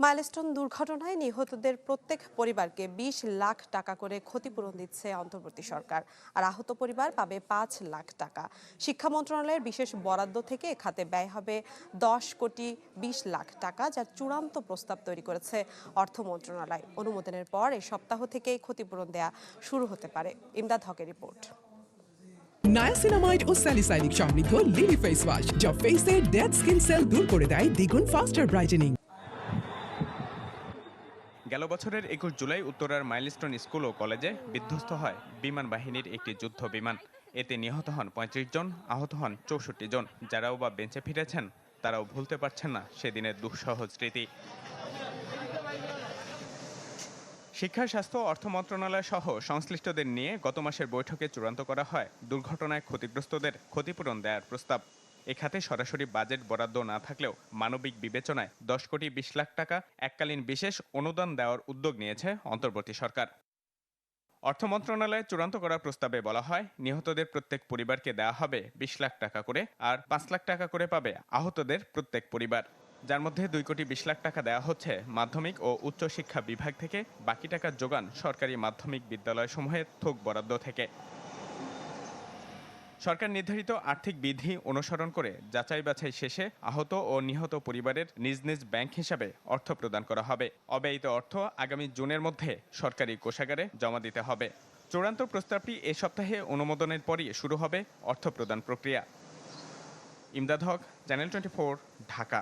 Milestone দুর্ঘটনায় নিহতদের প্রত্যেক পরিবারকে ২০ লাখ টাকা করে ক্ষতিপূরণ দিচ্ছে অন্তর্বর্তী সরকার। আর আহত পরিবার পাবে ৫ লাখ টাকা। শিক্ষা মন্ত্রণালয়ের বিশেষ বরাদ্দ থেকে এ খাতে ব্যয় হবে ১০,২০,০০,০০০ টাকা, যার চূড়ান্ত প্রস্তাব তৈরি করেছে অর্থ মন্ত্রণালয়। অনুমোদনের পর এই সপ্তাহ থেকেই ক্ষতিপূরণ দেয়া শুরু হতে পারে। ইমদাদ হকের রিপোর্ট। নায়াসিনামাইড ও স্যালিসাইলিক সমৃদ্ধ লিলি ফেস ওয়াশ, যা ফেসের ডেড স্কিন সেল দূর করে দেয় দ্বিগুণ ফাস্টার ব্রাইটেনিং। গেল বছরের ২১ জুলাই উত্তরার মাইলস্টোন স্কুল ও কলেজে বিধ্বস্ত হয় বিমান বাহিনীর একটি যুদ্ধ বিমান। এতে নিহত হন ৩৫ জন, আহত হন ৬৪ জন। যারাও বা বেঁচে ফিরেছেন তারাও ভুলতে পারছেন না সেদিনের দুঃসহ স্মৃতি। শিক্ষা, স্বাস্থ্য, অর্থ মন্ত্রণালয় সহ সংশ্লিষ্টদের নিয়ে গত মাসের বৈঠকে চূড়ান্ত করা হয় দুর্ঘটনায় ক্ষতিগ্রস্তদের ক্ষতিপূরণ দেওয়ার প্রস্তাব। এ খাতে সরাসরি বাজেট বরাদ্দ না থাকলেও মানবিক বিবেচনায় ১০,২০,০০,০০০ টাকা এককালীন বিশেষ অনুদান দেওয়ার উদ্যোগ নিয়েছে অন্তর্বর্তী সরকার। অর্থ মন্ত্রণালয়ে চূড়ান্ত করা প্রস্তাবে বলা হয়, নিহতদের প্রত্যেক পরিবারকে দেওয়া হবে ২০ লাখ টাকা করে, আর ৫ লাখ টাকা করে পাবে আহতদের প্রত্যেক পরিবার। যার মধ্যে ২,২০,০০,০০০ টাকা দেওয়া হচ্ছে মাধ্যমিক ও উচ্চ শিক্ষা বিভাগ থেকে, বাকি টাকার যোগান সরকারি মাধ্যমিক বিদ্যালয়সমূহের থোক বরাদ্দ থেকে। সরকার নির্ধারিত আর্থিক বিধি অনুসরণ করে যাচাই বাছাই শেষে আহত ও নিহত পরিবারের নিজ নিজ ব্যাংক হিসাবে অর্থ প্রদান করা হবে। অব্যয়িত অর্থ আগামী জুনের মধ্যে সরকারি কোষাগারে জমা দিতে হবে। চূড়ান্ত প্রস্তাবটি এ সপ্তাহে অনুমোদনের পরই শুরু হবে অর্থ প্রদান প্রক্রিয়া। ইমদাদ হক, চ্যানেল 24, ঢাকা।